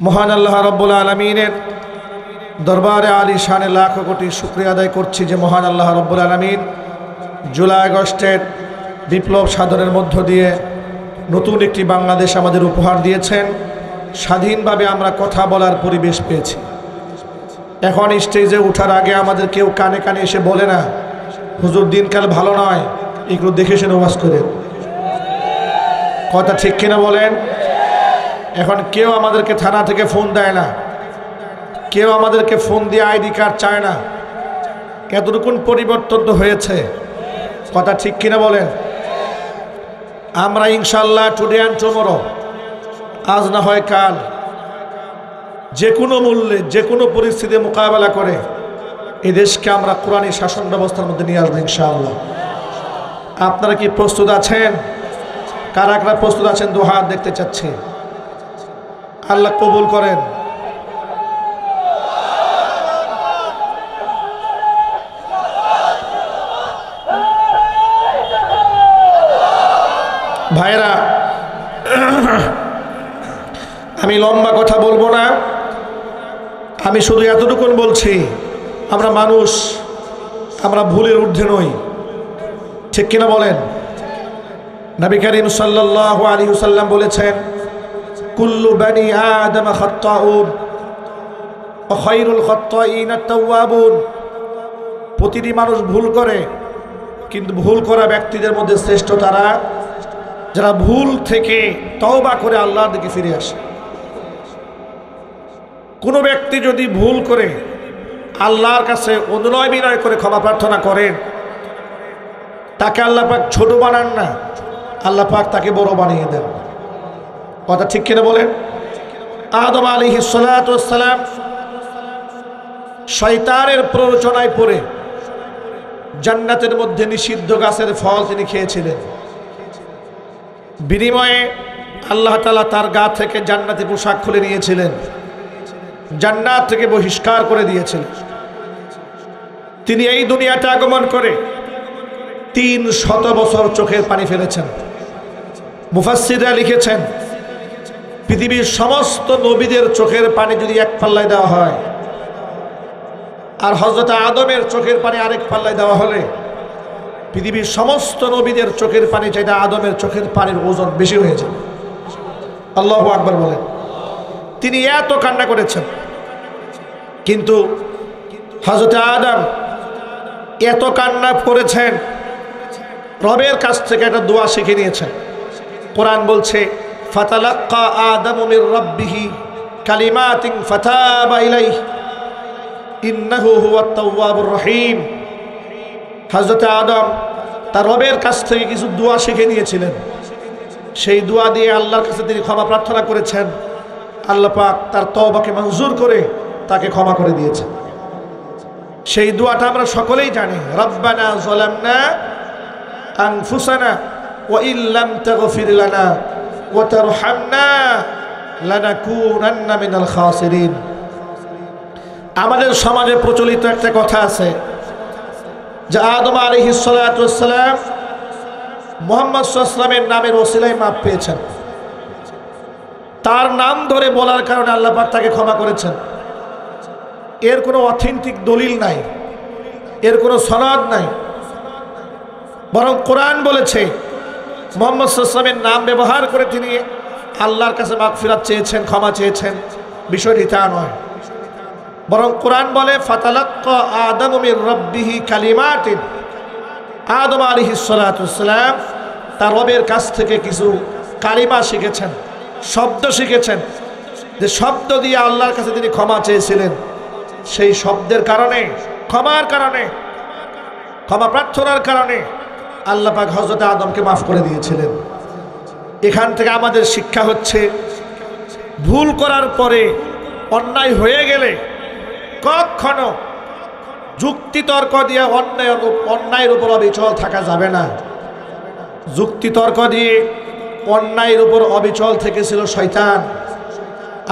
মহান আল্লাহ রাব্বুল আলামিনের দরবারে আলিশানে লাখ কোটি শুকরিয়া আদায় করছি যে মহান আল্লাহ রাব্বুল আলামিন জুলাই আগস্টের বিপ্লব সাধনের মধ্য দিয়ে নতুন একটি বাংলাদেশ আমাদের উপহার দিয়েছেন। স্বাধীনভাবে আমরা কথা বলার পরিবেশ পেয়েছি। এখন স্টেজে ওঠার আগে আমাদের কেউ কানে কানে এসে বলে না, হুজুর দিনকাল ভালো নয়, এগুলো দেখে শুনে ওয়াজ করেন। কথা ঠিক কিনা বলেন? এখন কেউ আমাদেরকে থানা থেকে ফোন দেয় না, কেউ আমাদেরকে ফোন দিয়ে আইডি কার্ড চায় না। এতটুকুন পরিবর্তন তো হয়েছে। কথা ঠিক কিনা বলেন? আমরা ইনশাল্লাহ টুডে অ্যান্ড টুমরো, আজ না হয় কাল, যে কোনো মূল্যে যে কোনো পরিস্থিতি মোকাবেলা করে এই দেশকে আমরা কোরআনী শাসন ব্যবস্থার মধ্যে নিয়ে আসবো ইনশাআল্লাহ। আপনারা কি প্রস্তুত আছেন? কারা কারা প্রস্তুত আছেন? দু হাত দেখতে চাচ্ছি। আল্লাহ কবুল করেন। ভাইরা, আমি লম্বা কথা বলবো না, আমি শুধু এতটুকুন বলছি, আমরা মানুষ, আমরা ভুলের ঊর্ধ্বে নই। ঠিক কিনা বলেন? নবী করিম সাল্লাল্লাহু আলাইহি ওয়াসাল্লাম বলেছেন, কুল্লু বানি আদম খাত্তাউন ওয়া খায়রুল খাত্তাইনা আত-তাওয়াবুন। প্রতিটি মানুষ ভুল করে, কিন্তু ভুল করা ব্যক্তিদের মধ্যে শ্রেষ্ঠ তারা যারা ভুল থেকে তওবা করে আল্লাহর দিকে ফিরে আসে। কোনো ব্যক্তি যদি ভুল করে আল্লাহর কাছে অনুনয় বিনয় করে ক্ষমা প্রার্থনা করেন, তাকে আল্লাহ পাক ছোট বানান না, আল্লাহ পাক তাকে বড় বানিয়ে দেন। কথা ঠিক কিনা বলেন? আদম আলাইহিস সালাতু ওয়াস সালাম শয়তানের প্ররোচনায় পড়ে জান্নাতের মধ্যে নিষিদ্ধ গাছের ফল তিনি খেয়েছিলেন। বিনিময়ে আল্লাহ তাআলা তার গা থেকে জান্নাতি পোশাক খুলে নিয়েছিলেন, জান্নাত থেকে বহিষ্কার করে দিয়েছিলেন। তিনি এই দুনিয়াতে আগমন করে 300 বছর চোখের পানি ফেলেছেন। মুফাসসিররা লিখেছেন, পৃথিবীর সমস্ত নবীদের চোখের পানি যদি এক পাল্লায় দেওয়া হয়, আর হযরত আদমের চোখের পানি আরেক পাল্লায় দেওয়া হলে পৃথিবীর সমস্ত নবীদের চোখের পানি চাইতে আদমের চোখের পানির ওজন বেশি হয়ে যাবে। আল্লাহু আকবার বলেন। তিনি এত কান্না করেছেন, কিন্তু হযরত আদম এত কান্না করেছেন, রবের কাছ থেকে একটা দোয়া শিখে নিয়েছেন। কোরআন বলছে, ফাতালাক্কা আদামু মির রাব্বিহি কালিমাতিন ফাতাবা ইলাইহি ইন্নাহু হুয়াত তাওয়াবুর রহিম। হযরত আদম তার রবের কাছ থেকে কিছু দোয়া শিখে নিয়েছিলেন। সেই দোয়া দিয়ে আল্লাহর কাছে তিনি ক্ষমা প্রার্থনা করেছেন। আল্লাহ পাক তার তওবাকে মঞ্জুর করে তাকে ক্ষমা করে দিয়েছেন। সেই দোয়াটা আমরা সকলেই জানি, রব্বানা যালামনা আনফুসানা ওয়া ইল্লাম তাগফির লানা ওয়া তারহামনা লানাকুনান্না মিনাল খাসিরিন। আমাদের সমাজে প্রচলিত একটা কথা আছে যে আদম আলাইহিস সালাতু ওয়াস সালাম মুহাম্মদ সাল্লাল্লাহু আলাইহি ওয়াসাল্লামের নামের ওসিলায় মাফ পেয়েছেন। তার নাম ধরে বলার কারণে আল্লাহ পাক তাকে ক্ষমা করেছেন। এর কোনো অথেন্টিক দলিল নাই, এর কোনো সনদ নাই, বরং কোরআন বলেছে মুহাম্মদ সাল্লাল্লাহু আলাইহি ওয়াসাল্লামের নাম ব্যবহার করে তিনি আল্লাহর কাছে মাগফিরাত চেয়েছেন, ক্ষমা চেয়েছেন। বিষয়টি তা নয়, বরং কোরআন বলে, ফাতালাক্কা আদামু মির রাব্বিহি কালিমাতিন। আদম আলাইহিস সালাতু ওয়াস সালাম তার রবের কাছ থেকে কিছু কালিমা শিখেছেন, শব্দ শিখেছেন, যে শব্দ দিয়ে আল্লাহর কাছে তিনি ক্ষমা চেয়েছিলেন। সেই শব্দের কারণে, ক্ষমার কারণে, ক্ষমা প্রার্থনার কারণে আল্লাহ পাক হযরত আদমকে মাফ করে দিয়েছিলেন। এখান থেকে আমাদের শিক্ষা হচ্ছে, ভুল করার পরে, অন্যায় হয়ে গেলে কখনো যুক্তিতর্ক দিয়ে অন্যায়ের উপর অবিচল থাকা যাবে না। যুক্তিতর্ক দিয়ে অন্যায়ের উপর অবিচল থেকেছিল শয়তান।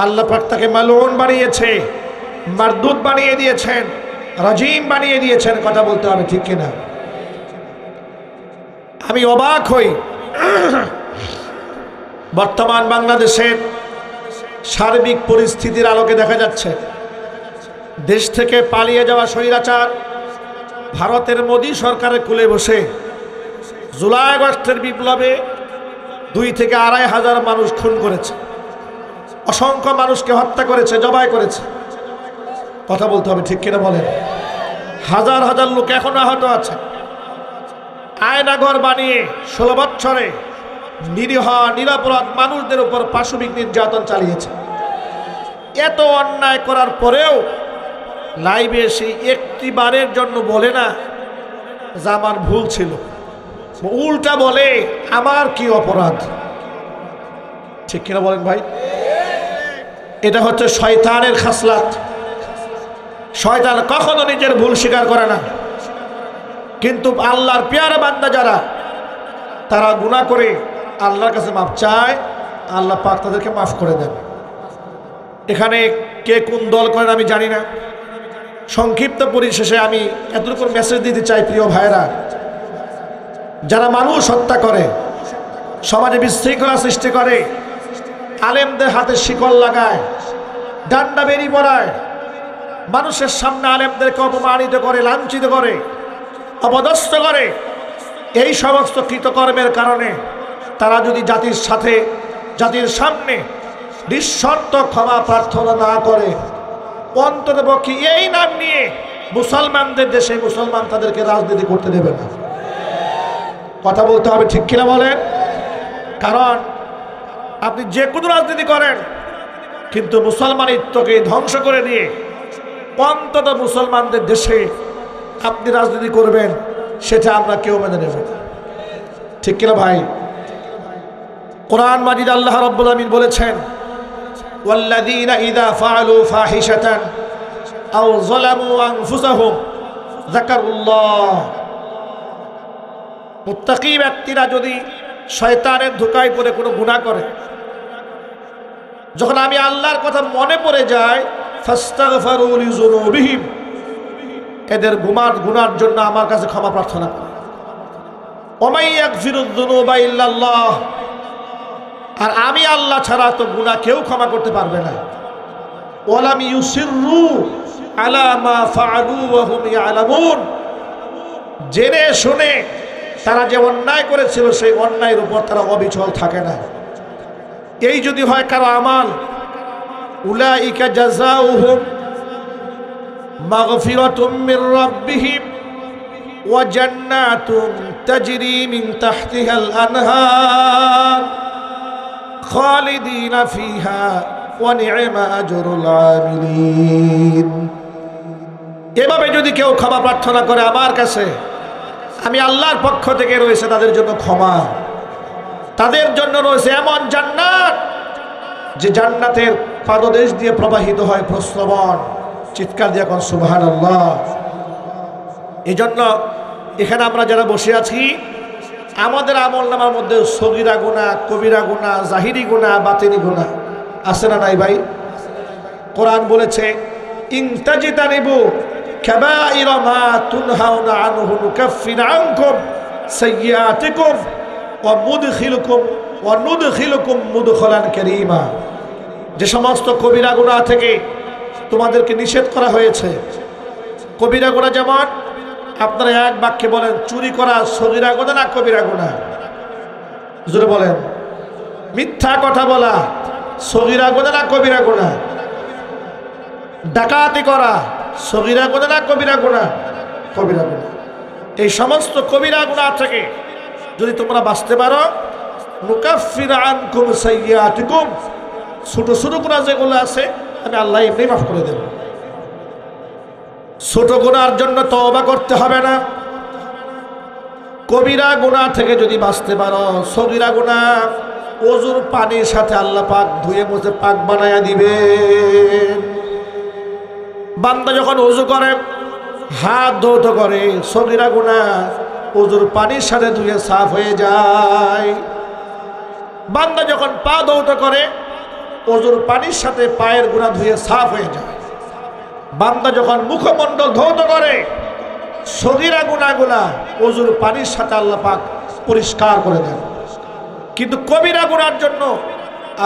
আল্লাহ পাক তাকে মালউন বানিয়েছে, মারদুদ বানিয়ে দিয়েছেন, রাজিম বানিয়ে দিয়েছেন। কথা বলতে হবে, ঠিক কিনা? আমি অবাক হই, বর্তমান বাংলাদেশের সার্বিক পরিস্থিতির আলোকে দেখা যাচ্ছে দেশ থেকে পালিয়ে যাওয়া স্বৈরাচার ভারতের মোদী সরকারের কুলে বসে জুলাই আগস্টের বিপ্লবে 2 থেকে 2,500 মানুষ খুন করেছে, অসংখ্য মানুষকে হত্যা করেছে, জবাই করেছে। কথা বলতে হবে, ঠিক কিনা বলেন? হাজার হাজার লোক এখনো আহত আছে। আয়নাঘর বানিয়ে 16 বছরে নিরীহ নিরপরাধ মানুষদের উপর পাশবিক নির্যাতন চালিয়েছে। এত অন্যায় করার পরেও লাইভে এসে একটি বারের জন্য বলে না যে আমার ভুল ছিল, উল্টা বলে আমার কি অপরাধ। ঠিক কিনা বলেন ভাই? এটা হচ্ছে শয়তানের খাসলাত। শয়তান কখনো নিজের ভুল স্বীকার করে না, কিন্তু আল্লাহর পেয়ারা বান্দা যারা, তারা গুনাহ করে আল্লাহর কাছে মাফ চায়, আল্লাহ পাক তাদেরকে মাফ করে দেন। এখানে কে কোন দল করেন আমি জানি না। সংক্ষিপ্ত পরিশেষে আমি এতটুকু মেসেজ দিতে চাই, প্রিয় ভাইরা, যারা মানুষ হত্যা করে, সমাজে বিশৃঙ্খলা সৃষ্টি করে, আলেমদের হাতে শিকল লাগায়, ডান্ডা বেরি পড়ায়, মানুষের সামনে আলেমদেরকে অপমানিত করে, লাঞ্ছিত করে, অপদস্থ করে, এই সমস্ত কৃতকর্মের কারণে তারা যদি জাতির সামনে নিঃশর্ত ক্ষমা প্রার্থনা না করে, অন্ততপক্ষে এই নাম নিয়ে মুসলমানদের দেশে মুসলমান তাদেরকে রাজনীতি করতে দেবে না। কথা বলতে হবে, ঠিক কিনা বলেন? কারণ আপনি যে কোনো রাজনীতি করেন, কিন্তু মুসলমানিত্বকে ধ্বংস করে দিয়ে অন্তত মুসলমানদের দেশে আপনি রাজনীতি করবেন, সেটা আমরা কেউ মেনে নেব না। ঠিক কিনা ভাই? কোরআন মাজিদ আল্লাহ রাব্বুল আমিন বলেছেন, ওয়াল্লাযীনা ইযা ফাআলু ফাহিশাতান আও যালামু আনফুসাহুম যাকারুল্লাহ। মুত্তাকী ব্যক্তিরা যদি শয়তানের ধোঁকায় পড়ে কোনো গুনাহ করে, যখন আমি আল্লাহর কথা মনে পড়ে যায়, ফাস্তাগফিরু লিযুনুবিহিম, এদের গুনার জন্য আমার কাছে ক্ষমা প্রার্থনা করে। ওয়া ইয়াগফিরুয যুনুবা ইল্লাল্লাহ, আর আমি আল্লাহ ছাড়া তো গুনাহ কেউ ক্ষমা করতে পারবে না। ওয়ালাম ইউসিররু আলা মা ফাআলু ওয়া হুম ইয়ালামুন, জেনে শুনে তারা যে অন্যায় করেছিল সেই অন্যায়ের উপর তারা অবিচল থাকে না। এই যদি হয় কারো আমাল, উলাইকা জাযাউহুম মাগফিরাতুম মির রাব্বিহিম ওয়া জান্নাতুন তাজরি মিন তাহতিহাল আনহার খালিদিনা ফিহা ওয়া নি'মা আজরুল আমিলিন। এভাবে যদি কেউ ক্ষমা প্রার্থনা করে আমার কাছে, আমি আল্লাহর পক্ষ থেকে রয়েছে তাদের জন্য ক্ষমা, তাদের জন্য রয়েছে এমন জান্নাত যে জান্নাতের পাদদেশ দিয়ে প্রবাহিত হয় প্রস্রবণ। চিৎকার দিয়ে এখন সুবহানাল্লাহ। এই জন্য এখানে আমরা যারা বসে আছি, আমাদের আমল নামার মধ্যে সগীরা গুনাহ, কবিরা গুনাহ, জাহিরি গুনাহ, বাতিনি গুনাহ আছে না নাই ভাই? কোরআন বলেছে, ইন তাজতানিবু কাবাইরা মা তুনহাউনা আনহু নুকাফির আনকুম সাইয়্যাতিকুম ওয়া নুদখিলুকুম মুদখালান কারীমা। যে সমস্ত কবিরা গুনাহ থেকে তোমাদেরকে নিষেধ করা হয়েছে, কবিরা গুনাহ যেমন, আপনারা এক বাক্যে বলেন, চুরি করা সগীরা গুনাহ না কবিরা গুনাহ? জোরে বলেন। মিথ্যা কথা বলা সগীরা গুনাহ না কবিরা গুনাহ? ডাকাতি করা সগীরা গুনাহ না কবিরা গুনাহ? কবিরা গুনাহ। এই সমস্ত কবিরা গুনাহ থেকে যদি তোমরা বাঁচতে পারো, নুকাফির আনকুম সাইয়্যাতিকুম, ছোট ছোট গুনাহ যেগুলো আছে আমি আল্লাহ এমনি মাফ করে দেব। ছোট গুনার জন্য তওবা করতে হবে না। কবিরা গুনাহ থেকে যদি বাঁচতে পারো, সগীরা গুনাহ ওযুর পানির সাথে আল্লাহ পাক ধুয়ে মুছে পাক বানায়া দিবেন। বান্দা যখন ওযু করে, হাত ধৌত করে, সগীরা গুনাহ ওযুর পানির সাথে ধুয়ে সাফ হয়ে যায়। বান্দা যখন পা ধৌত করে, ওযুর পানির সাথে পায়ের গুনাহ ধুয়ে সাফ হয়ে যায়। বান্দা যখন মুখমণ্ডল ধৌত করে, সগীরা গুনাহগুলা ওযুর পানির সাথে আল্লাহ পাক পরিষ্কার করে দেন। কিন্তু কবিরা গুনার জন্য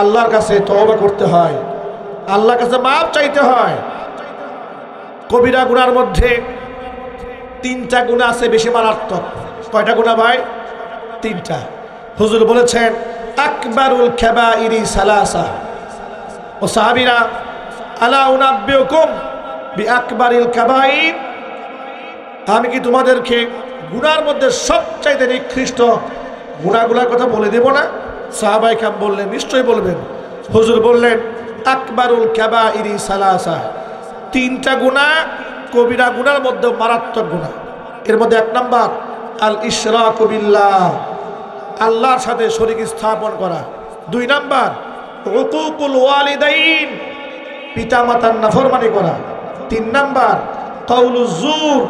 আল্লাহর কাছে তওবা করতে হয়, আল্লাহর কাছে মাপ চাইতে হয়। কবিরা গুনার মধ্যে 3টা গুনাহ আছে বেশি মারাত্মক। কয়টা গুনাহ ভাই? 3টা। হুজুর বলেছেন আকবারুল কাবাইরি সালাসা। ও সাহাবীরা, আলা উনাব্বিউকুম বিআকবারিল কাবাইর, আমি কি তোমাদেরকে গুনার মধ্যে সবচাইতে নিকৃষ্ট গুনাহগুলোর কথা বলে দেব না? সাহাবায়ে কেরাম বললেন নিশ্চয়ই বলবেন। হুজুর বললেন আকবারুল কাবাইরি সালাসা, 3টা গুনাহ কবিরা গুনার মধ্যে মারাত্মক গুনাহ। এর মধ্যে 1 নাম্বার আল ইশরাকু বিল্লাহ, আল্লাহর সাথে শরীক স্থাপন করা। 2 নাম্বার উকুকুল ওয়ালিদাইন, পিতামাতার নাফরমানি করা। 3 নাম্বার কাউলুজ জুর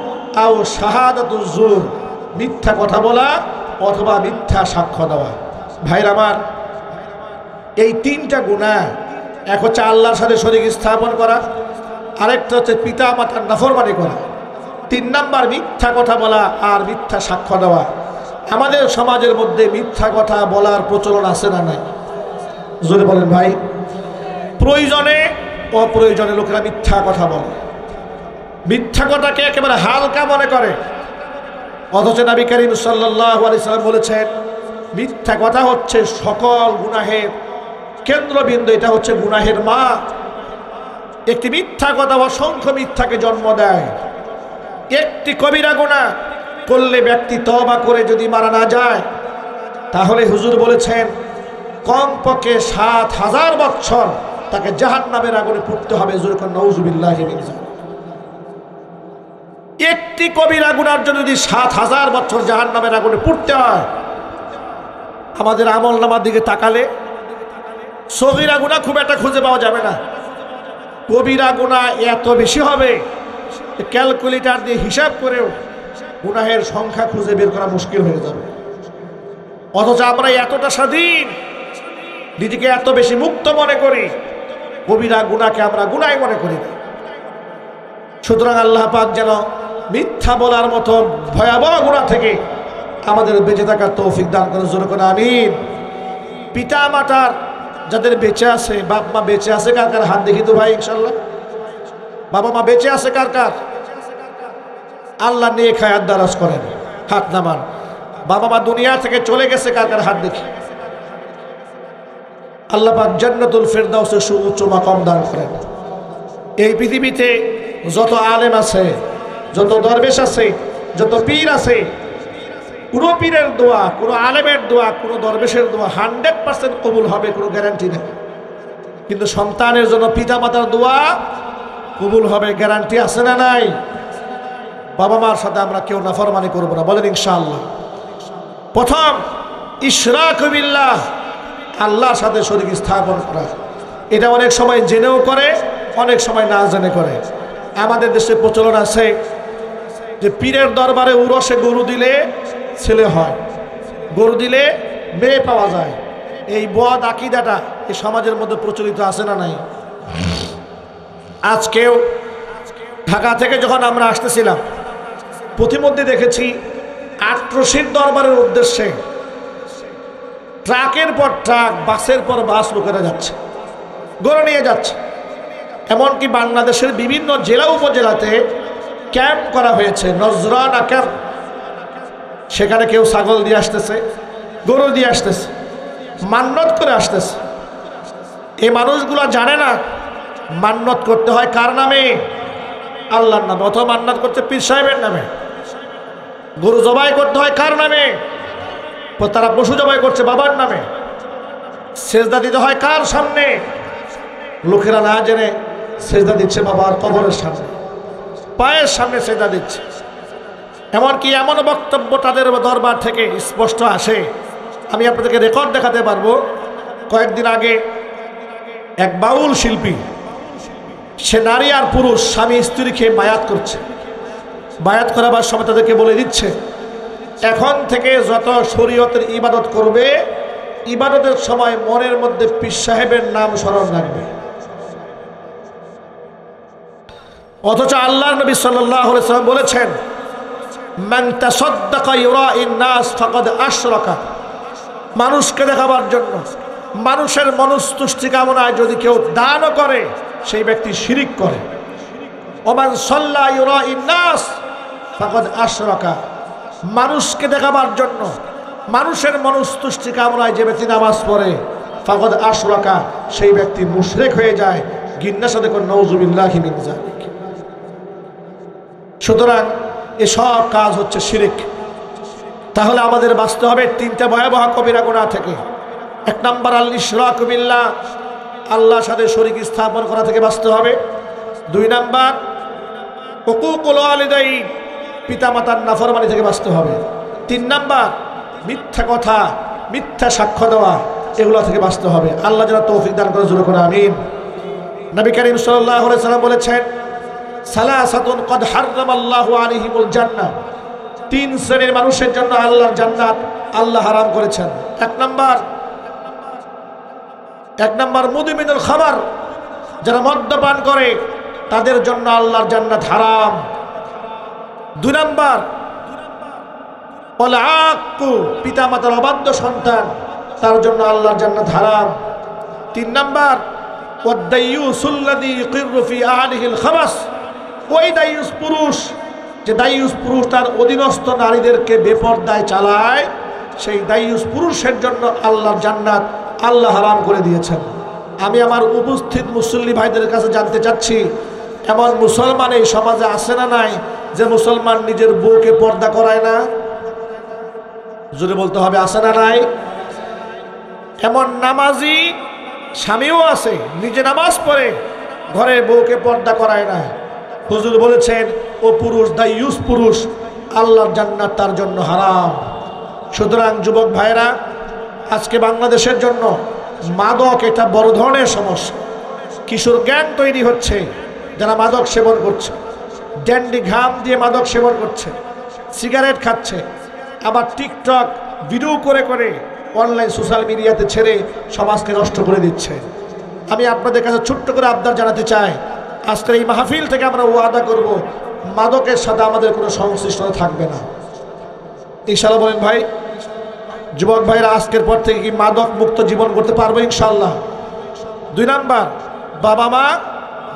আও শাহাদাতুজ জুর, মিথ্যা কথা বলা অথবা মিথ্যা সাক্ষ্য দেওয়া। ভাইরা আমার, এই 3টা গুনাহ, এক হচ্ছে আল্লাহর সাথে শরীক স্থাপন করা, আরেকটা হচ্ছে পিতা মাতার নাফরমানি করা, 3 নাম্বার মিথ্যা কথা বলা আর মিথ্যা সাক্ষ্য দেওয়া। আমাদের সমাজের মধ্যে মিথ্যা কথা বলার প্রচলন আছে না নাই? জোরে বলেন ভাই। প্রয়োজনে অপ্রয়োজনে লোকেরা মিথ্যা কথা বলে, মিথ্যা কথাকে একেবারে হালকা মনে করে। অথচ নবী করিম সাল্লাল্লাহু আলাইহি সাল্লাম বলেছেন মিথ্যা কথা হচ্ছে সকল গুনাহের কেন্দ্রবিন্দু, এটা হচ্ছে গুনাহের মা। একটি মিথ্যা কথা অসংখ্য মিথ্যাকে জন্ম দেয়। একটি কবিরা গুনাহ করলে ব্যক্তি তওবা করে যদি মারা না যায়, তাহলে হুজুর বলেছেন কমপক্ষে 7000 বছর তাকে জাহান্নামের আগুনে পুড়তে হবে। জোরে নাউজুবিল্লাহি মিন যালিক। একটি কবিরা গুনার জন্য যদি 7000 বছর জাহান্নামের আগুনে পুড়তে হয়, আমাদের আমল নামার দিকে তাকালে সগীরা গুনাহ খুব একটা খুঁজে পাওয়া যাবে না, কবিরা গুনাহ এত বেশি হবে ক্যালকুলেটর দিয়ে হিসাব করেও গুনাহের সংখ্যা খুঁজে বের করা মুশকিল হয়ে যাবে। অথচ আমরা এতটা স্বাধীন, নিজেকে এত বেশি মুক্ত মনে করি, কবিরা গুনাহকে আমরা গুনাহ মনে করি না। সুতরাং আল্লাহ পাক যেন মিথ্যা বলার মতো ভয়াবহ গুনাহ থেকে আমাদের বেঁচে থাকার তৌফিক দান করেন। জোরে করে আমিন। পিতা মাতার যাদের বেঁচে আছে, বাপ মা বেঁচে আছে কার কার? হাত দেখি তো ভাই ইনশাল্লাহ। বাবা মা বেঁচে আছে কার কার? আল্লাহ নিয়ে খায়াত দারাজ করেন, হাত নামান। বাবা মা দুনিয়া থেকে চলে গেছে কার কার? হাত দেখি। আল্লাহ পাক জান্নাতুল ফেরদাউসে সুউচ্চ মাকাম দান করেন। এই পৃথিবীতে যত আলেম আছে, যত দরবেশ আছে, যত পীর আছে, কোনো পীরের দোয়া, কোনো আলেমের দোয়া, কোনো দরবেশের দোয়া 100% কবুল হবে কোনো গ্যারান্টি নেই। কিন্তু সন্তানের জন্য পিতা মাতার দোয়া কবুল হবে গ্যারান্টি আছে না নাই? বাবা মার সাথে আমরা কেউ নাফরমানি করব না, বলেন ইনশাআল্লাহ। প্রথম ইশরাকু বিল্লাহ, আল্লাহর সাথে শরীক স্থাপন করা। এটা অনেক সময় জেনেও করে, অনেক সময় না জেনে করে। আমাদের দেশে প্রচলন আছে যে পীরের দরবারে উরসে গরু দিলে ছেলে হয়, গরু দিলে মেয়ে পাওয়া যায়। এই বদ আকীদাটা এই সমাজের মধ্যে প্রচলিত আছে না নাই? আজকেও ঢাকা থেকে যখন আমরা আসতেছিলাম, প্রতিমধ্যে দেখেছি আট্রসির দরবারের উদ্দেশ্যে ট্রাকের পর ট্রাক, বাসের পর বাস লোকেরা যাচ্ছে, গরু নিয়ে যাচ্ছে। এমনকি বাংলাদেশের বিভিন্ন জেলা উপজেলাতে ক্যাম্প করা হয়েছে, নজরানা ক্যাম্প। সেখানে কেউ ছাগল দিয়ে আসতেছে, গরু দিয়ে আসতেছে, মান্নত করে আসতেছে। এই মানুষগুলো জানে না মান্নত করতে হয় কার নামে? আল্লাহর নামে। অথবা মান্নত করছে পীর সাহেবের নামে। গরু জবাই করতে হয় কার নামে? তারা পশু জবাই করছে বাবার নামে। সেজদা দিতে হয় কার সামনে? লোকেরা না জেনে সেজদা দিচ্ছে বাবার কবরের সামনে, পায়ের সামনে সেজদা দিচ্ছে। এমনকি এমন বক্তব্য তাদের দরবার থেকে স্পষ্ট আসে, আমি আপনাদেরকে রেকর্ড দেখাতে পারবো। কয়েকদিন আগে এক বাউল শিল্পী, সে নারী আর পুরুষ স্বামী স্ত্রীকে বায়াত করছে। বায়াত করাবার সময় তাদেরকে বলে দিচ্ছে, এখন থেকে যত শরীয়তের ইবাদত করবে, ইবাদতের সময় মনের মধ্যে পীর সাহেবের নাম স্মরণ রাখবে। অথচ আল্লাহর নবী সাল্লাল্লাহু আলাইহি ওয়াসাল্লাম বলেছেন, মান তাসাদ্দাকা ইউরাইন নাস ফাকাদ আশরাকা। মানুষকে দেখাবার জন্য, মানুষের মনস্তুষ্টি কামনায় যদি কেউ দানও করে সেই ব্যক্তি শিরিক করে। ওমান সাল্লা ইউরাইন নাস ফাকাদ আশরাকা, মানুষকে দেখাবার জন্য মানুষের মনস্তুষ্টি কামনায় যে ব্যক্তি নামাজ পড়ে ফাকাদ আশরাকা, সেই ব্যক্তি মুশরিক হয়ে যায়। গিন্নার সাথে কোন নাউযুবিল্লাহি মিন যালিক। সুতরাং এসব কাজ হচ্ছে শিরিক। তাহলে আমাদের বাঁচতে হবে তিনটা ভয়াবহ কবিরা গুনাহ থেকে। এক নম্বর আল ইশরাকু বিল্লাহ, আল্লাহর সাথে শরীক স্থাপন করা থেকে বাঁচতে হবে। দুই নম্বর হুকুকুল ওয়ালিদাইন, পিতামাতার নাফরমানি থেকে বাঁচতে হবে। তিন নম্বর মিথ্যা কথা, মিথ্যা সাক্ষ্য দেওয়া, এগুলো থেকে বাঁচতে হবে। আল্লাহ যেন তৌফিক দান করে, জোরে করে আমিন। নবী করিম সাল্লাল্লাহু আলাইহি সাল্লাম বলেছেন, সালাসাতুন কদ হাররামাল্লাহু আলাইহিমুল জান্নাহ, তিন শ্রেণীর মানুষের জন্য আল্লাহর জান্নাত আল্লাহ হারাম করেছেন। এক নম্বর মুদমিনুল খামার, যারা মদ্যপান করে তাদের জন্য আল্লাহর জান্নাত হারাম। দুই নম্বর ওয়াল আক্কু, পিতামাতার অবাধ্য সন্তান, তার জন্য আল্লাহর জান্নাত হারাম। তিন নম্বর ওয়াদ-দাইয়ুসুল্লাযী ইকিররু ফি আহলিহিল খাবাস, ওই দাইয়ুস পুরুষ, যে দাইয়ুস পুরুষ তার অধীনস্থ নারীদেরকে বেপরদায় চালায়, সেই দাইয়ুস পুরুষের জন্য আল্লাহর জান্নাত আল্লাহ হারাম করে দিয়েছেন। আমি আমার উপস্থিত মুসল্লি ভাইদের কাছে জানতে চাচ্ছি, এমন মুসলমান এই সমাজে আছে না নাই যে মুসলমান নিজের বউকে পর্দা করায় না? জোরে বলতে হবে, আছে না নাই? এমন নামাজি স্বামীও আছে, নিজে নামাজ পড়ে ঘরে বউকে পর্দা করায় না। হুজুর বলেছেন ও পুরুষ দাইয়ুস পুরুষ, আল্লাহর জান্নাত তার জন্য হারাম। সুতরাং যুবক ভাইরা, আজকে বাংলাদেশের জন্য মাদক এটা বড় ধরনের সমস্যা। কিশোর গ্যাং তৈরি হচ্ছে যারা মাদক সেবন করছে, ড্যান্ডি ঘাম দিয়ে মাদক সেবন করছে, সিগারেট খাচ্ছে, আবার টিকটক ভিডিও করে করে অনলাইন সোশ্যাল মিডিয়াতে ছেড়ে সমাজকে নষ্ট করে দিচ্ছে। আমি আপনাদের কাছে ছোট্ট করে আবদার জানাতে চাই, আজকের এই মাহফিল থেকে আমরা ওয়াদা করব মাদকের সাথে আমাদের কোনো সংশ্লিষ্টতা থাকবে না, ইনশাআল্লাহ। বলেন ভাই, যুবক ভাইরা আজকের পর থেকে কি মাদক মুক্ত জীবন করতে পারবো ইনশাআল্লাহ? দুই নাম্বার, বাবা মা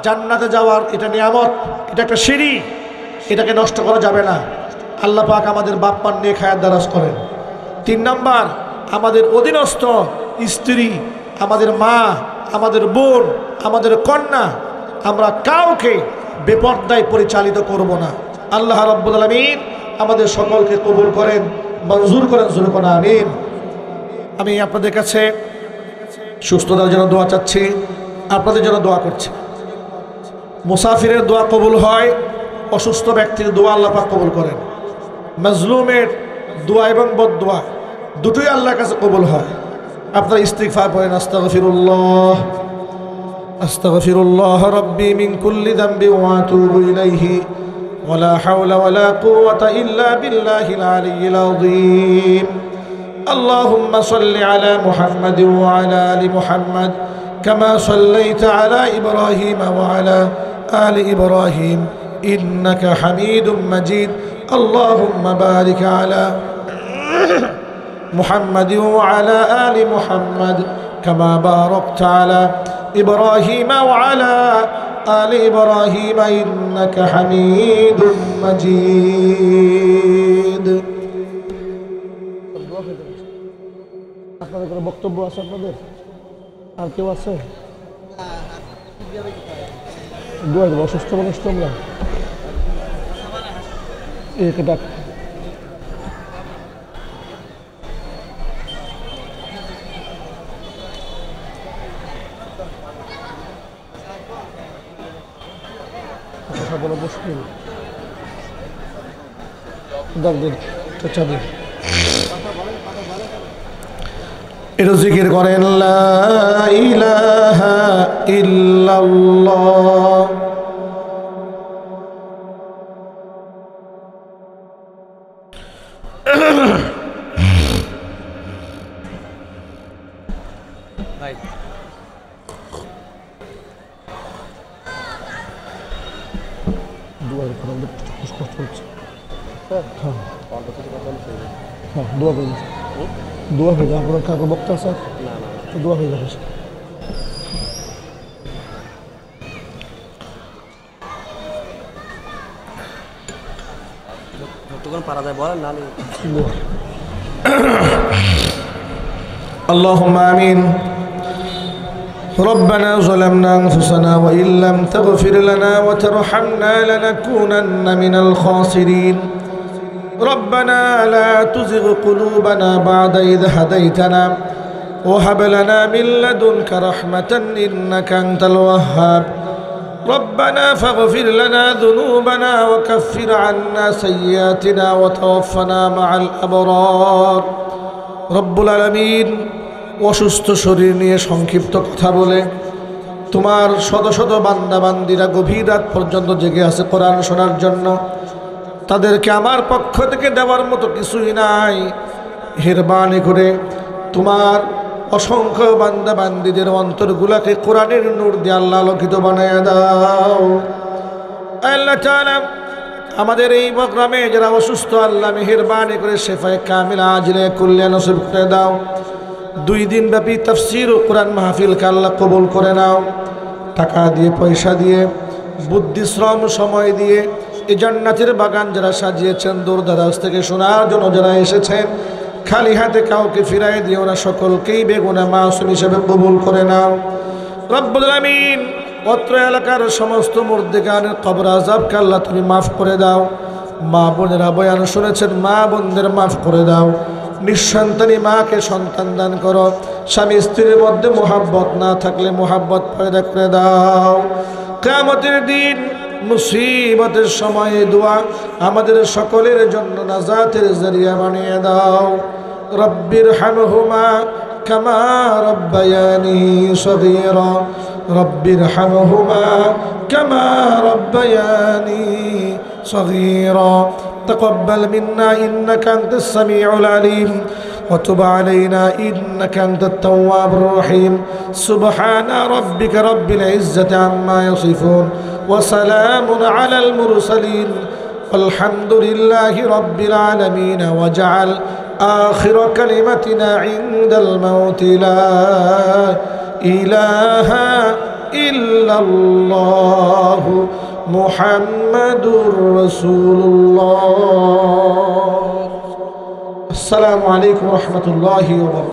জান্নাতে যাওয়ার এটা নিয়ামত, এটা একটা সিঁড়ি, এটাকে নষ্ট করা যাবে না। আল্লাহ পাক আমাদের বাপ মার নেক হায়াত দারাজ করেন। তিন নাম্বার, আমাদের অধীনস্থ স্ত্রী, আমাদের মা, আমাদের বোন, আমাদের কন্যা, আমরা কাউকে বেপরদায় পরিচালিত করব না। আল্লাহ রাব্বুল আলামিন আমাদের সকলকে কবুল করেন, মঞ্জুর করেন, জোরে করে আমিন। আমি আপনাদের কাছে সুস্থতার জন্য দোয়া চাচ্ছি, আপনাদের জন্য দোয়া করছি। মুসাফিরের দোয়া কবুল হয়, অসুস্থ ব্যক্তির দোয়া আল্লাহ পাক কবুল করেন। মাজলুমের দোয়া এবং বদদোয়া দুটোই আল্লাহর কাছে কবুল হয়। আপনারা ইস্তিগফার পড়েন, আস্তাগফিরুল্লাহ আস্তাগফিরুল্লাহ রাব্বি মিন কুল্লি যামবি ওয়া আতুবু ইলাইহি ওয়ালা হাওলা ওয়ালা কুওয়াতা ইল্লা বিল্লাহিল আলিয়্যিল আযীম। আল্লাহুম্মা সাল্লি আলা মুহাম্মাদ ওয়া আলা আলি মুহাম্মাদ কামা সাল্লাইতা আলা ইব্রাহিম ওয়া আলা আলি ইব্রাহিম ইন্নাকা হামিদুম মাজিদ। আল্লাহুম্মা বারিক আলা محمد وعلى آل محمد كما باركت على إبراهيم وعلى آل إبراهيم إنك حميد مجيد। আপনাদের কোনো বক্তব্য আছে? আপনাদের আর কেউ আছে? দোয়া দেবো, অসুস্থ মানুষ তোমরা একে ডাক। বলা মুশকিল, এটা জিকির করেন, লা ইলাহা ইল্লাল্লাহ। দোয়া করবেন, দোয়া করবেন। আপনার কাউকে বক্তা আছে? দোয়া হয়ে যাবে। اللهم آمين. ربنا ظلمنا أنفسنا وإن لم تغفر لنا وترحمنا لنكونن من الخاسرين. ربنا لا تزغ قلوبنا بعد إذ هديتنا وهب لنا من لدنك رحمة إنك أنت الوهاب. ربنا فاغفر لنا ذنوبنا وكفر عنا سيئاتنا وتوفنا مع الأبرار. رب العالمين অসুস্থ শরীর নিয়ে সংক্ষিপ্ত কথা বলে তোমার শত শত বান্দা বান্দিরা গভীর রাত পর্যন্ত জেগে আছে কোরআন শোনার জন্য। তাদেরকে আমার পক্ষ থেকে দেওয়ার মতো কিছুই নাই। মেহেরবানি করে তোমার অসংখ্য বান্দা বান্দিদের অন্তরগুলাকে কোরআনের নূর দিয়ে আল্লাহ আলোকিত বানায় দাও। আল্লাহ তাআলা আমাদের এই প্রোগ্রামে যারা অসুস্থ আল্লাহ মেহেরবানি করে শেফায়ে কামিল আজিলে কুল্লিয়া নসিব করে দাও। 2 দিন ব্যাপী তাফসীর ও কোরআন মাহফিলকে আল্লাহ কবুল করে নাও। টাকা দিয়ে পয়সা দিয়ে বুদ্ধি শ্রম সময় দিয়ে এই জান্নাতের বাগান যারা সাজিয়েছেন দূর দারাজ থেকে শোনার জন্য যারা এসেছেন খালি হাতে কাউকে ফিরাই দিও না, সকলকেই বেগুনা মাসুম হিসেবে কবুল করে নাও। রব্বুল আলামিন অত্র এলাকার সমস্ত মুর্দেগানের কবর আযাবকে আল্লাহ তুমি মাফ করে দাও। মা বোনেরা বয়ান শুনেছেন, মা বোনদের মাফ করে দাও। নিঃসন্তানী মাকে সন্তান দান করো। স্বামী স্ত্রীর মধ্যে মোহাব্বত না থাকলে মোহাব্বত পয়দা করে দাও। কিয়ামতের দিন মুসিবতের সময়ে দোয়া আমাদের সকলের জন্য নাজাতের জরিয়া বানিয়ে দাও। রব্বির হামহুমা কামা রব্বায়ানি সগীরা। রব্বির হামহুমা কামা রব্বায়ানি সগীরা। تقبل منا إنك أنت السميع العليم وتب علينا إنك أنت التواب الرحيم. سبحان ربك رب العزة عما يصفون وسلام على المرسلين والحمد لله رب العالمين. وجعل آخر كلمتنا عند الموت لا إله إلا الله محمد رسول الله. السلام عليكم ورحمة الله وبركاته.